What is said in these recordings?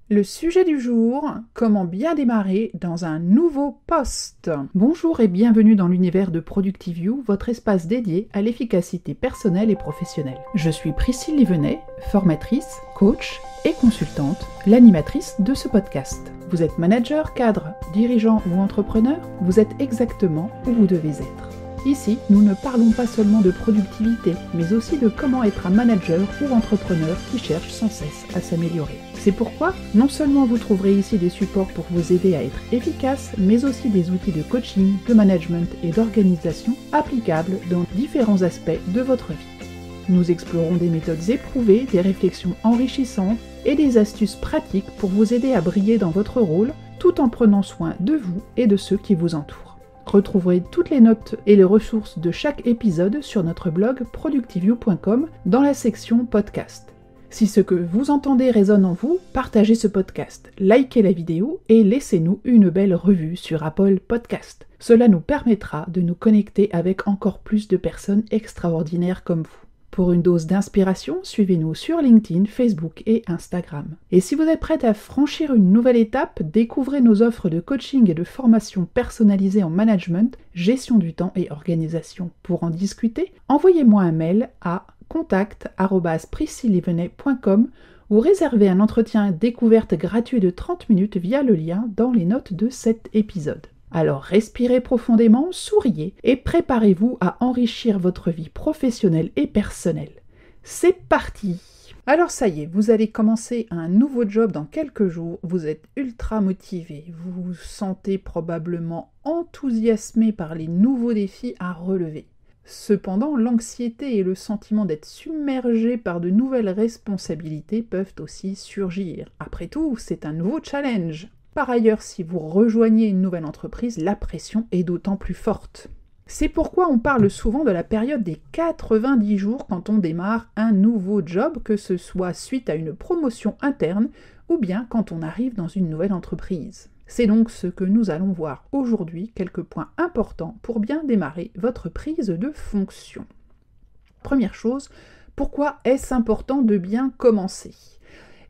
Le sujet du jour, comment bien démarrer dans un nouveau poste. Bonjour et bienvenue dans l'univers de ProductiveYou, votre espace dédié à l'efficacité personnelle et professionnelle. Je suis Priscille Livenet, formatrice, coach et consultante, l'animatrice de ce podcast. Vous êtes manager, cadre, dirigeant ou entrepreneur, vous êtes exactement où vous devez être. Ici, nous ne parlons pas seulement de productivité, mais aussi de comment être un manager ou entrepreneur qui cherche sans cesse à s'améliorer. C'est pourquoi, non seulement vous trouverez ici des supports pour vous aider à être efficace, mais aussi des outils de coaching, de management et d'organisation applicables dans différents aspects de votre vie. Nous explorons des méthodes éprouvées, des réflexions enrichissantes et des astuces pratiques pour vous aider à briller dans votre rôle, tout en prenant soin de vous et de ceux qui vous entourent. Retrouverez toutes les notes et les ressources de chaque épisode sur notre blog productiveyou.com dans la section podcast. Si ce que vous entendez résonne en vous, partagez ce podcast, likez la vidéo et laissez-nous une belle revue sur Apple Podcast. Cela nous permettra de nous connecter avec encore plus de personnes extraordinaires comme vous. Pour une dose d'inspiration, suivez-nous sur LinkedIn, Facebook et Instagram. Et si vous êtes prête à franchir une nouvelle étape, découvrez nos offres de coaching et de formation personnalisées en management, gestion du temps et organisation. Pour en discuter, envoyez-moi un mail à contact@priscillelivenet.com ou réservez un entretien découverte gratuit de 30 minutes via le lien dans les notes de cet épisode. Alors respirez profondément, souriez et préparez-vous à enrichir votre vie professionnelle et personnelle. C'est parti! Alors ça y est, vous allez commencer un nouveau job dans quelques jours, vous êtes ultra motivé, vous vous sentez probablement enthousiasmé par les nouveaux défis à relever. Cependant, l'anxiété et le sentiment d'être submergé par de nouvelles responsabilités peuvent aussi surgir. Après tout, c'est un nouveau challenge. Par ailleurs, si vous rejoignez une nouvelle entreprise, la pression est d'autant plus forte. C'est pourquoi on parle souvent de la période des 90 jours quand on démarre un nouveau job, que ce soit suite à une promotion interne ou bien quand on arrive dans une nouvelle entreprise. C'est donc ce que nous allons voir aujourd'hui, quelques points importants pour bien démarrer votre prise de fonction. Première chose, pourquoi est-ce important de bien commencer ?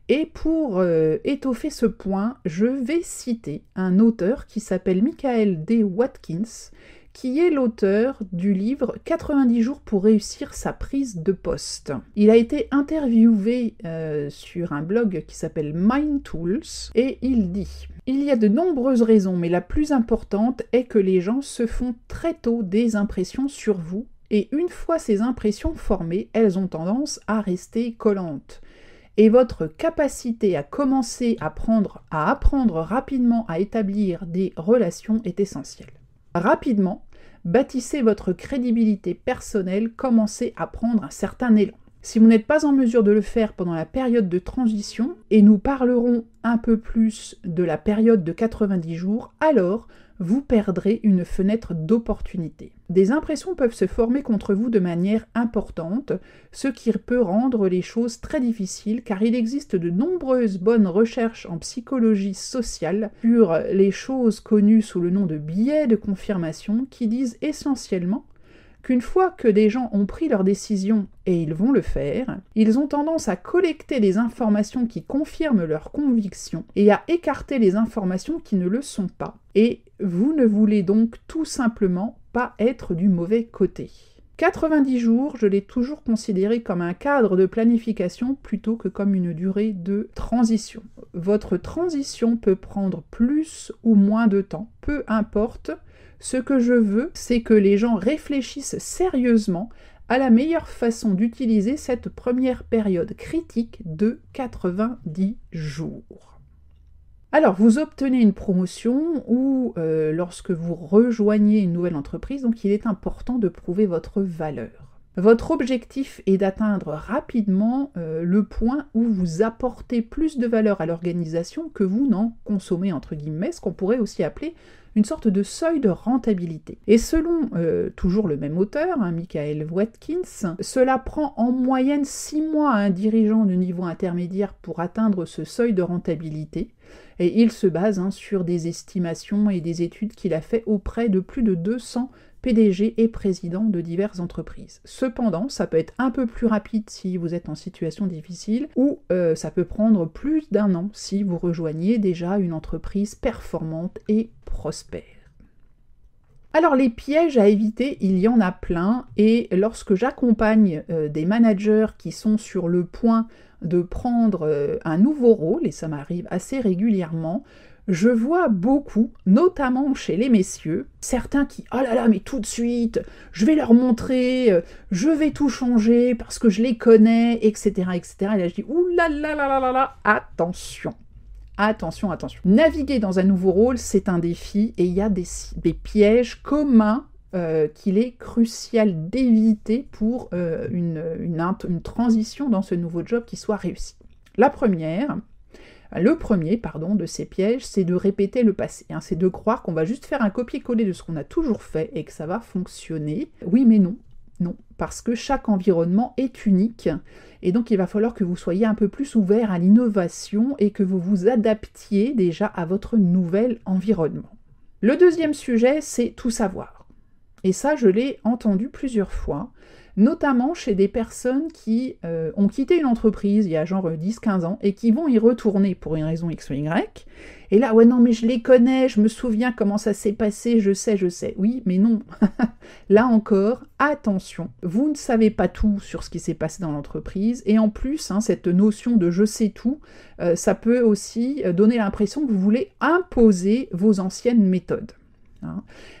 Et pour étoffer ce point, je vais citer un auteur qui s'appelle Michael D. Watkins, qui est l'auteur du livre « 90 jours pour réussir sa prise de poste ». Il a été interviewé sur un blog qui s'appelle Mind Tools et il dit « Il y a de nombreuses raisons, mais la plus importante est que les gens se font très tôt des impressions sur vous et une fois ces impressions formées, elles ont tendance à rester collantes. Et votre capacité à commencer à apprendre rapidement à établir des relations est essentielle. Rapidement, bâtissez votre crédibilité personnelle, commencez à prendre un certain élan. Si vous n'êtes pas en mesure de le faire pendant la période de transition, et nous parlerons un peu plus de la période de 90 jours, alors vous perdrez une fenêtre d'opportunité. Des impressions peuvent se former contre vous de manière importante, ce qui peut rendre les choses très difficiles car il existe de nombreuses bonnes recherches en psychologie sociale sur les choses connues sous le nom de biais de confirmation qui disent essentiellement qu'une fois que des gens ont pris leur décision et ils vont le faire, ils ont tendance à collecter les informations qui confirment leurs convictions et à écarter les informations qui ne le sont pas. Et vous ne voulez donc tout simplement pas être du mauvais côté. 90 jours, je l'ai toujours considéré comme un cadre de planification plutôt que comme une durée de transition. Votre transition peut prendre plus ou moins de temps, peu importe. Ce que je veux, c'est que les gens réfléchissent sérieusement à la meilleure façon d'utiliser cette première période critique de 90 jours. Alors, vous obtenez une promotion ou lorsque vous rejoignez une nouvelle entreprise, donc il est important de prouver votre valeur. Votre objectif est d'atteindre rapidement le point où vous apportez plus de valeur à l'organisation que vous n'en consommez, entre guillemets, ce qu'on pourrait aussi appeler une sorte de seuil de rentabilité. Et selon toujours le même auteur, Michael Watkins, cela prend en moyenne 6 mois à un dirigeant de niveau intermédiaire pour atteindre ce seuil de rentabilité. Et il se base sur des estimations et des études qu'il a fait auprès de plus de 200 PDG et président de diverses entreprises. Cependant, ça peut être un peu plus rapide si vous êtes en situation difficile, ou ça peut prendre plus d'1 an si vous rejoignez déjà une entreprise performante et prospère. Alors les pièges à éviter, il y en a plein, et lorsque j'accompagne des managers qui sont sur le point de prendre un nouveau rôle, et ça m'arrive assez régulièrement, je vois beaucoup, notamment chez les messieurs, certains qui « Oh là là, mais tout de suite, je vais leur montrer, je vais tout changer parce que je les connais, etc. etc. » Et là je dis « Ouh là là là là là là, attention !» Attention, attention. Naviguer dans un nouveau rôle, c'est un défi et il y a des pièges communs qu'il est crucial d'éviter pour une transition dans ce nouveau job qui soit réussie. Le premier de ces pièges, c'est de répéter le passé. C'est de croire qu'on va juste faire un copier-coller de ce qu'on a toujours fait et que ça va fonctionner. Oui, mais non. Non, parce que chaque environnement est unique et donc il va falloir que vous soyez un peu plus ouvert à l'innovation et que vous vous adaptiez déjà à votre nouvel environnement. Le deuxième sujet, c'est tout savoir. Et ça, je l'ai entendu plusieurs fois, notamment chez des personnes qui ont quitté une entreprise il y a genre 10-15 ans et qui vont y retourner pour une raison X ou Y. Et là, ouais, non, mais je les connais, je me souviens comment ça s'est passé, je sais. Oui, mais non. Là encore, attention, vous ne savez pas tout sur ce qui s'est passé dans l'entreprise. Et en plus, cette notion de je sais tout, ça peut aussi donner l'impression que vous voulez imposer vos anciennes méthodes.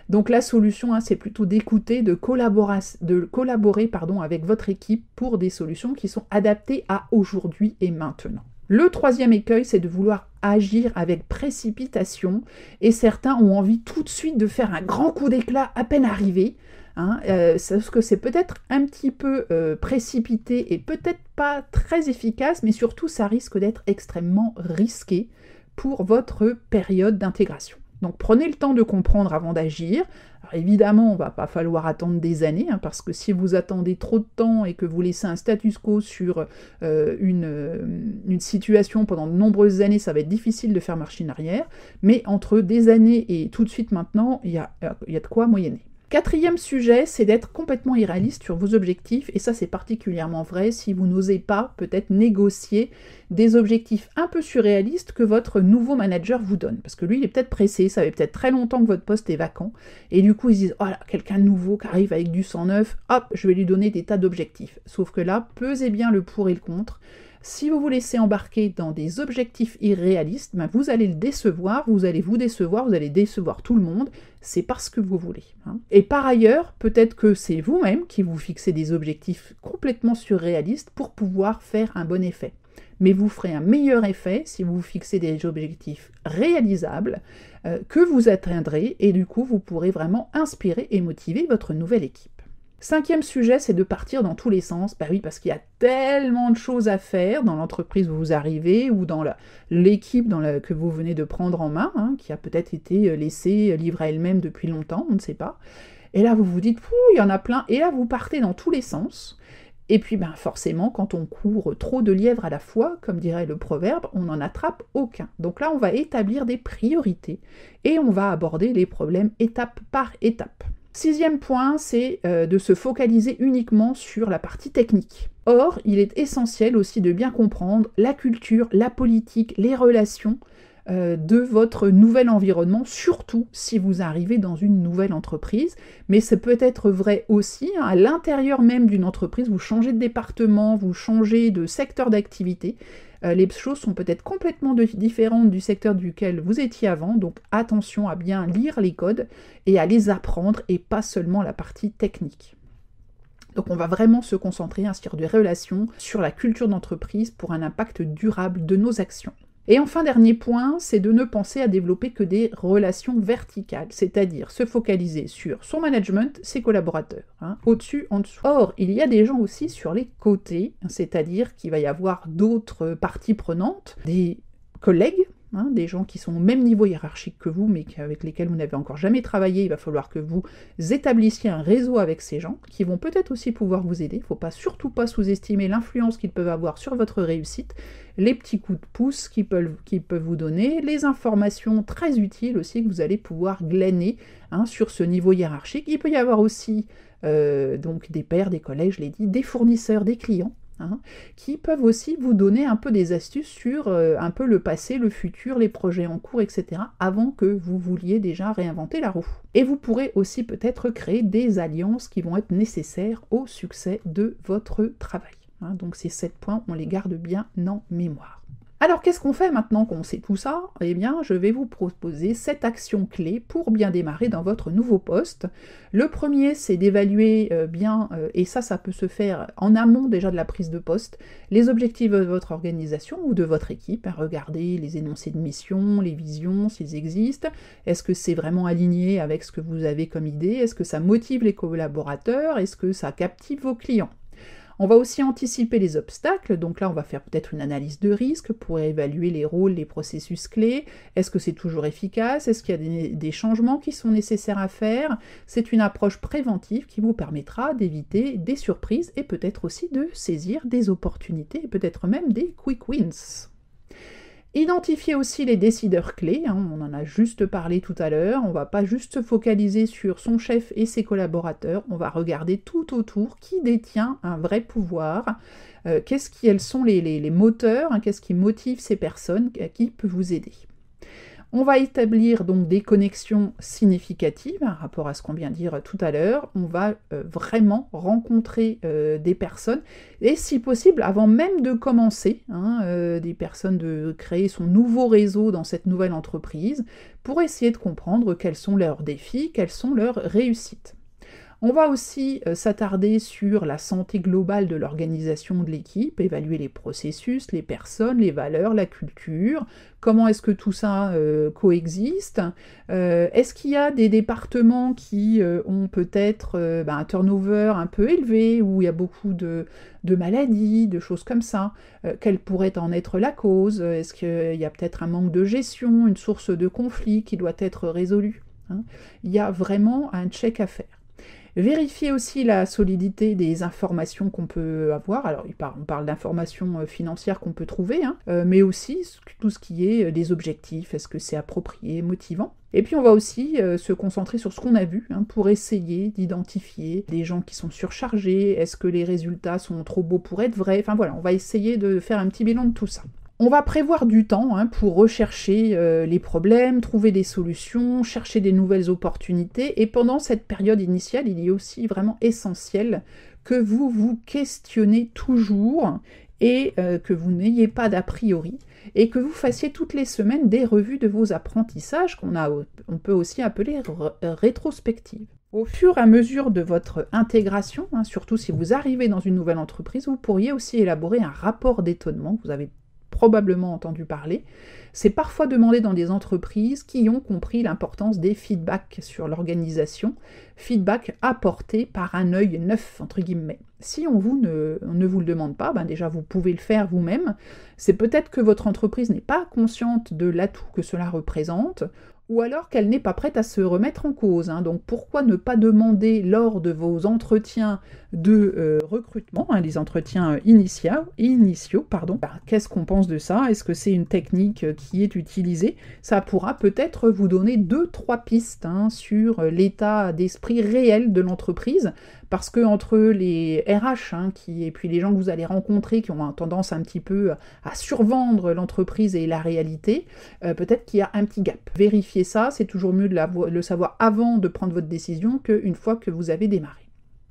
Donc la solution, c'est plutôt d'écouter, de collaborer avec votre équipe pour des solutions qui sont adaptées à aujourd'hui et maintenant. Le troisième écueil, c'est de vouloir agir avec précipitation et certains ont envie tout de suite de faire un grand coup d'éclat à peine arrivé. Parce que c'est peut-être un petit peu précipité et peut-être pas très efficace, mais surtout ça risque d'être extrêmement risqué pour votre période d'intégration. Donc prenez le temps de comprendre avant d'agir. Alors évidemment, on ne va pas falloir attendre des années, parce que si vous attendez trop de temps et que vous laissez un status quo sur une situation pendant de nombreuses années, ça va être difficile de faire marche en arrière. Mais entre des années et tout de suite maintenant, il y a de quoi moyenner. Quatrième sujet, c'est d'être complètement irréaliste sur vos objectifs, et ça c'est particulièrement vrai si vous n'osez pas peut-être négocier des objectifs un peu surréalistes que votre nouveau manager vous donne. Parce que lui, il est peut-être pressé, ça fait peut-être très longtemps que votre poste est vacant, et du coup ils se disent « Oh là, quelqu'un de nouveau qui arrive avec du sang neuf, hop, je vais lui donner des tas d'objectifs. » Sauf que là, pesez bien le pour et le contre. Si vous vous laissez embarquer dans des objectifs irréalistes, vous allez le décevoir, vous allez vous décevoir, vous allez décevoir tout le monde, c'est parce que vous voulez. Et par ailleurs, peut-être que c'est vous-même qui vous fixez des objectifs complètement surréalistes pour pouvoir faire un bon effet. Mais vous ferez un meilleur effet si vous vous fixez des objectifs réalisables que vous atteindrez, et du coup vous pourrez vraiment inspirer et motiver votre nouvelle équipe. Cinquième sujet, c'est de partir dans tous les sens. Oui, parce qu'il y a tellement de choses à faire dans l'entreprise où vous arrivez ou dans l'équipe que vous venez de prendre en main, qui a peut-être été laissée livrée à elle-même depuis longtemps, on ne sait pas. Et là, vous vous dites, il y en a plein. Et là, vous partez dans tous les sens. Et puis, forcément, quand on court trop de lièvres à la fois, comme dirait le proverbe, on n'en attrape aucun. Donc là, on va établir des priorités et on va aborder les problèmes étape par étape. Sixième point, c'est de se focaliser uniquement sur la partie technique. Or, il est essentiel aussi de bien comprendre la culture, la politique, les relations de votre nouvel environnement, surtout si vous arrivez dans une nouvelle entreprise. Mais ça peut être vrai aussi à l'intérieur même d'une entreprise, vous changez de département, vous changez de secteur d'activité. Les choses sont peut-être complètement différentes du secteur duquel vous étiez avant, donc attention à bien lire les codes et à les apprendre et pas seulement la partie technique. Donc on va vraiment se concentrer sur des relations, sur la culture d'entreprise pour un impact durable de nos actions. Et enfin, dernier point, c'est de ne penser à développer que des relations verticales, c'est-à-dire se focaliser sur son management, ses collaborateurs, au-dessus, en dessous. Or, il y a des gens aussi sur les côtés, c'est-à-dire qu'il va y avoir d'autres parties prenantes, des collègues, des gens qui sont au même niveau hiérarchique que vous, mais avec lesquels vous n'avez encore jamais travaillé. Il va falloir que vous établissiez un réseau avec ces gens, qui vont peut-être aussi pouvoir vous aider. Il ne faut surtout pas sous-estimer l'influence qu'ils peuvent avoir sur votre réussite. les petits coups de pouce qu'ils peuvent vous donner, les informations très utiles aussi que vous allez pouvoir glaner sur ce niveau hiérarchique. Il peut y avoir aussi donc des pairs, des collègues, je l'ai dit, des fournisseurs, des clients, qui peuvent aussi vous donner un peu des astuces sur un peu le passé, le futur, les projets en cours, etc., avant que vous vouliez déjà réinventer la roue. Et vous pourrez aussi peut-être créer des alliances qui vont être nécessaires au succès de votre travail. Donc ces 7 points, on les garde bien en mémoire. Alors qu'est-ce qu'on fait maintenant qu'on sait tout ça? Eh bien, je vais vous proposer 7 actions clés pour bien démarrer dans votre nouveau poste. Le premier, c'est d'évaluer bien, et ça peut se faire en amont déjà de la prise de poste, les objectifs de votre organisation ou de votre équipe. Regardez les énoncés de mission, les visions, s'ils existent. Est-ce que c'est vraiment aligné avec ce que vous avez comme idée? Est-ce que ça motive les collaborateurs? Est-ce que ça captive vos clients? On va aussi anticiper les obstacles, donc là on va faire peut-être une analyse de risque pour évaluer les rôles, les processus clés. Est-ce que c'est toujours efficace? Est-ce qu'il y a des changements qui sont nécessaires à faire? C'est une approche préventive qui vous permettra d'éviter des surprises et peut-être aussi de saisir des opportunités et peut-être même des quick wins. Identifier aussi les décideurs clés, on en a juste parlé tout à l'heure, on ne va pas juste se focaliser sur son chef et ses collaborateurs, on va regarder tout autour qui détient un vrai pouvoir, quels sont les moteurs, qu'est-ce qui motive ces personnes, qui peut vous aider. On va établir donc des connexions significatives, par rapport à ce qu'on vient de dire tout à l'heure. On va vraiment rencontrer des personnes, et si possible, avant même de commencer, des personnes de créer son nouveau réseau dans cette nouvelle entreprise, pour essayer de comprendre quels sont leurs défis, quelles sont leurs réussites. On va aussi s'attarder sur la santé globale de l'organisation de l'équipe, évaluer les processus, les personnes, les valeurs, la culture, comment est-ce que tout ça coexiste, est-ce qu'il y a des départements qui ont peut-être un turnover un peu élevé, où il y a beaucoup de maladies, de choses comme ça, quelle pourrait en être la cause, est-ce qu'il y a peut-être un manque de gestion, une source de conflit qui doit être résolue, Il y a vraiment un check à faire. Vérifier aussi la solidité des informations qu'on peut avoir. Alors, on parle d'informations financières qu'on peut trouver, mais aussi tout ce qui est des objectifs. Est-ce que c'est approprié, motivant? Et puis, on va aussi se concentrer sur ce qu'on a vu, pour essayer d'identifier des gens qui sont surchargés. Est-ce que les résultats sont trop beaux pour être vrais? Enfin voilà, on va essayer de faire un petit bilan de tout ça. On va prévoir du temps pour rechercher les problèmes, trouver des solutions, chercher des nouvelles opportunités. Et pendant cette période initiale, il est aussi vraiment essentiel que vous vous questionnez toujours et que vous n'ayez pas d'a priori et que vous fassiez toutes les semaines des revues de vos apprentissages qu'on peut aussi appeler rétrospectives. Au fur et à mesure de votre intégration, surtout si vous arrivez dans une nouvelle entreprise, vous pourriez aussi élaborer un rapport d'étonnement. Vous avez probablement entendu parler. C'est parfois demandé dans des entreprises qui ont compris l'importance des feedbacks sur l'organisation, feedback apporté par un œil neuf, entre guillemets. Si on ne vous le demande pas, déjà vous pouvez le faire vous-même. C'est peut-être que votre entreprise n'est pas consciente de l'atout que cela représente, ou alors qu'elle n'est pas prête à se remettre en cause. Donc pourquoi ne pas demander lors de vos entretiens de recrutement, les entretiens initiaux, qu'est-ce qu'on pense de ça? Est-ce que c'est une technique qui est utilisée? Ça pourra peut-être vous donner 2-3 pistes sur l'état d'esprit réel de l'entreprise, parce que entre les RH et puis les gens que vous allez rencontrer qui ont tendance un petit peu à survendre l'entreprise et la réalité, peut-être qu'il y a un petit gap. Vérifiez ça, c'est toujours mieux de le savoir avant de prendre votre décision qu'une fois que vous avez démarré.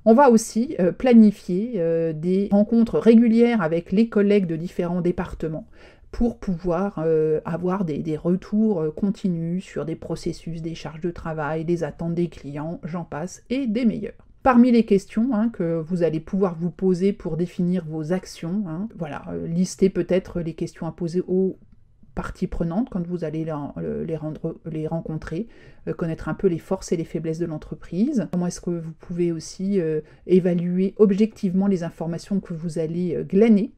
On va aussi planifier des rencontres régulières avec les collègues de différents départements pour pouvoir avoir des retours continus sur des processus, des charges de travail, des attentes des clients, j'en passe, et des meilleurs. Parmi les questions que vous allez pouvoir vous poser pour définir vos actions, listez peut-être les questions à poser aux parties prenantes quand vous allez les rencontrer, connaître un peu les forces et les faiblesses de l'entreprise. Comment est-ce que vous pouvez aussi évaluer objectivement les informations que vous allez glaner?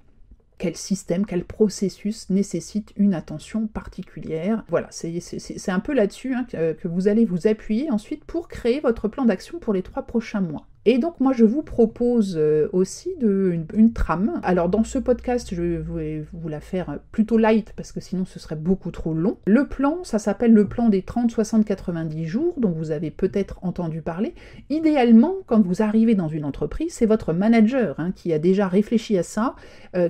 Quel système, quel processus nécessite une attention particulière? Voilà, c'est un peu là-dessus que vous allez vous appuyer ensuite pour créer votre plan d'action pour les 3 prochains mois. Et donc moi je vous propose aussi une trame. Alors dans ce podcast, je vais vous la faire plutôt light parce que sinon ce serait beaucoup trop long. Le plan, ça s'appelle le plan des 30, 60, 90 jours, dont vous avez peut-être entendu parler. Idéalement, quand vous arrivez dans une entreprise, c'est votre manager qui a déjà réfléchi à ça,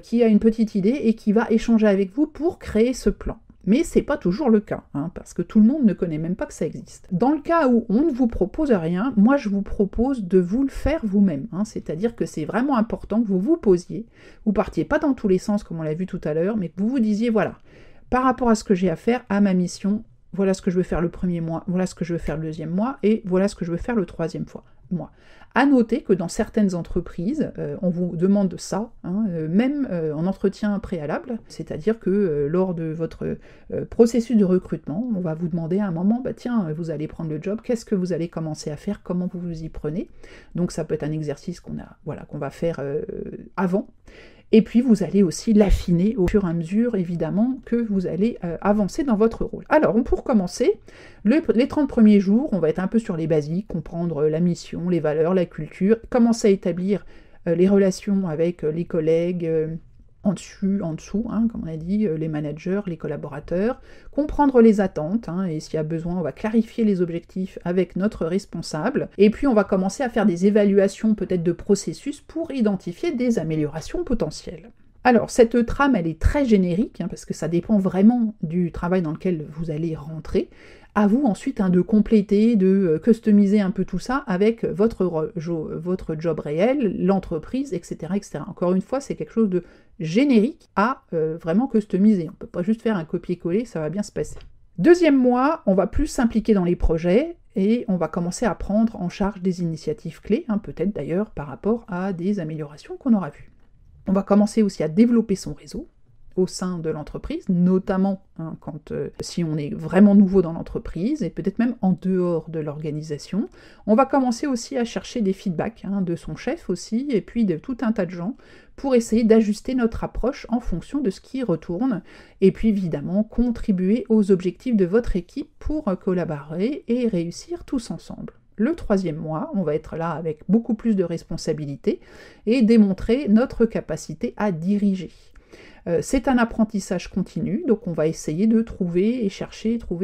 qui a une petite idée et qui va échanger avec vous pour créer ce plan. Mais c'est pas toujours le cas, parce que tout le monde ne connaît même pas que ça existe. Dans le cas où on ne vous propose rien, moi je vous propose de vous le faire vous-même. C'est-à-dire que c'est vraiment important que vous vous posiez, vous partiez pas dans tous les sens comme on l'a vu tout à l'heure, mais que vous vous disiez, voilà, par rapport à ce que j'ai à faire, à ma mission, voilà ce que je veux faire le premier mois, voilà ce que je veux faire le deuxième mois, et voilà ce que je veux faire le troisième mois. À noter que dans certaines entreprises, on vous demande ça, même en entretien préalable, c'est-à-dire que lors de votre processus de recrutement, on va vous demander à un moment, tiens, vous allez prendre le job, qu'est-ce que vous allez commencer à faire, comment vous vous y prenez. Donc ça peut être un exercice qu'on va faire avant. Et puis vous allez aussi l'affiner au fur et à mesure, évidemment, que vous allez avancer dans votre rôle. Alors, pour commencer, les 30 premiers jours, on va être un peu sur les basiques, comprendre la mission, les valeurs, la culture, commencer à établir les relations avec les collègues, en dessous, comme on a dit, les managers, les collaborateurs, comprendre les attentes, et s'il y a besoin, on va clarifier les objectifs avec notre responsable, et puis on va commencer à faire des évaluations peut-être de processus pour identifier des améliorations potentielles. Alors, cette trame, elle est très générique, parce que ça dépend vraiment du travail dans lequel vous allez rentrer. À vous ensuite de compléter, de customiser un peu tout ça avec votre job réel, l'entreprise, etc., etc. Encore une fois, c'est quelque chose de générique à vraiment customiser. On ne peut pas juste faire un copier-coller, ça va bien se passer. Deuxième mois, on va plus s'impliquer dans les projets et on va commencer à prendre en charge des initiatives clés, peut-être d'ailleurs par rapport à des améliorations qu'on aura vues. On va commencer aussi à développer son réseau au sein de l'entreprise, notamment si on est vraiment nouveau dans l'entreprise, et peut-être même en dehors de l'organisation. On va commencer aussi à chercher des feedbacks de son chef aussi, et puis de tout un tas de gens, pour essayer d'ajuster notre approche en fonction de ce qui retourne, et puis évidemment contribuer aux objectifs de votre équipe pour collaborer et réussir tous ensemble. Le troisième mois, on va être là avec beaucoup plus de responsabilités et démontrer notre capacité à diriger. C'est un apprentissage continu, donc on va essayer de trouver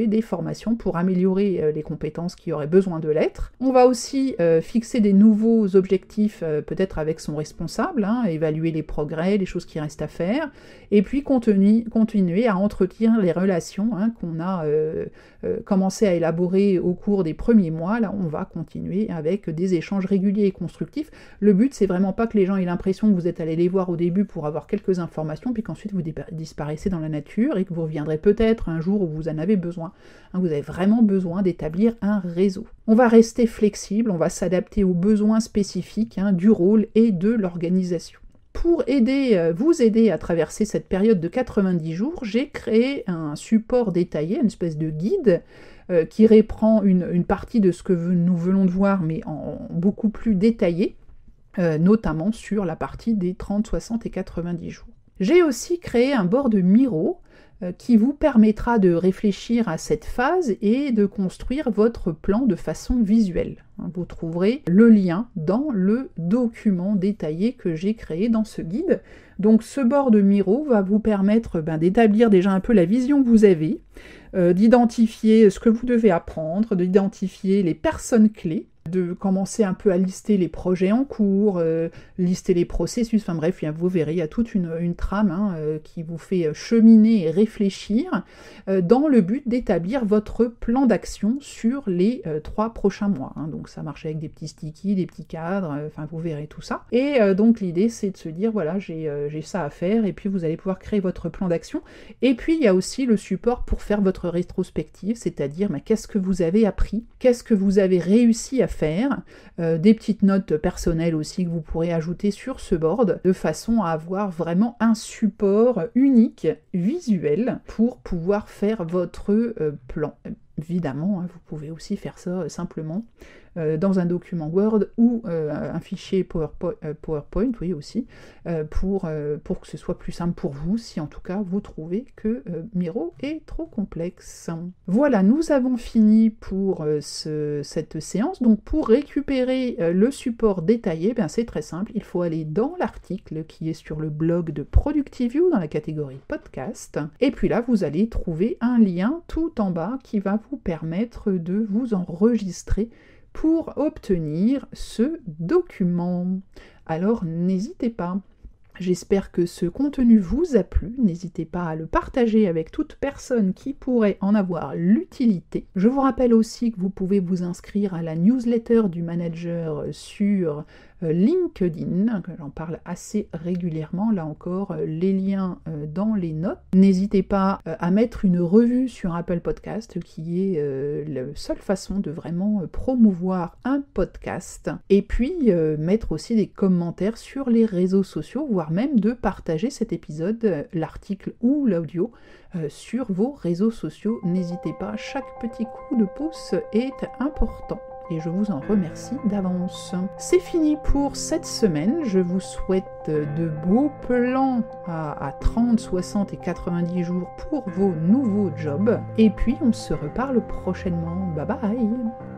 des formations pour améliorer les compétences qui auraient besoin de l'être. On va aussi fixer des nouveaux objectifs, peut-être avec son responsable, évaluer les progrès, les choses qui restent à faire, et puis continuer à entretenir les relations qu'on a commencé à élaborer au cours des premiers mois. Là, on va continuer avec des échanges réguliers et constructifs. Le but, c'est vraiment pas que les gens aient l'impression que vous êtes allé les voir au début pour avoir quelques informations, puis qu'ensuite vous disparaissez dans la nature et que vous reviendrez peut-être un jour où vous en avez besoin. Vous avez vraiment besoin d'établir un réseau. On va rester flexible, on va s'adapter aux besoins spécifiques du rôle et de l'organisation. Pour vous aider à traverser cette période de 90 jours, j'ai créé un support détaillé, une espèce de guide qui reprend une partie de ce que nous venons de voir, mais en beaucoup plus détaillé, notamment sur la partie des 30, 60 et 90 jours. J'ai aussi créé un board Miro qui vous permettra de réfléchir à cette phase et de construire votre plan de façon visuelle. Vous trouverez le lien dans le document détaillé que j'ai créé dans ce guide. Donc ce board Miro va vous permettre d'établir déjà un peu la vision que vous avez, d'identifier ce que vous devez apprendre, d'identifier les personnes clés, de commencer un peu à lister les projets en cours, lister les processus, enfin bref, vous verrez, il y a toute une trame qui vous fait cheminer et réfléchir dans le but d'établir votre plan d'action sur les 3 prochains mois. Donc ça marche avec des petits stickies, des petits cadres, vous verrez tout ça. Et donc l'idée c'est de se dire, voilà, j'ai ça à faire, et puis vous allez pouvoir créer votre plan d'action. Et puis il y a aussi le support pour faire votre rétrospective, c'est-à-dire qu'est-ce que vous avez appris, qu'est-ce que vous avez réussi à faire, des petites notes personnelles aussi que vous pourrez ajouter sur ce board, de façon à avoir vraiment un support unique, visuel, pour pouvoir faire votre plan. Évidemment, vous pouvez aussi faire ça simplement dans un document Word ou un fichier PowerPoint, oui aussi, pour que ce soit plus simple pour vous, si en tout cas vous trouvez que Miro est trop complexe. Voilà, nous avons fini pour cette séance. Donc pour récupérer le support détaillé, c'est très simple, il faut aller dans l'article qui est sur le blog de ProductiveU dans la catégorie podcast, et puis là vous allez trouver un lien tout en bas qui va vous permettre de vous enregistrer pour obtenir ce document. Alors n'hésitez pas. J'espère que ce contenu vous a plu, n'hésitez pas à le partager avec toute personne qui pourrait en avoir l'utilité. Je vous rappelle aussi que vous pouvez vous inscrire à la newsletter du manager sur LinkedIn, que j'en parle assez régulièrement, là encore, les liens dans les notes. N'hésitez pas à mettre une revue sur Apple Podcast, qui est la seule façon de vraiment promouvoir un podcast. Et puis, mettre aussi des commentaires sur les réseaux sociaux, voire même de partager cet épisode, l'article ou l'audio, sur vos réseaux sociaux. N'hésitez pas, chaque petit coup de pouce est important. Et je vous en remercie d'avance. C'est fini pour cette semaine. Je vous souhaite de beaux plans à 30, 60 et 90 jours pour vos nouveaux jobs. Et puis on se reparle prochainement. Bye bye!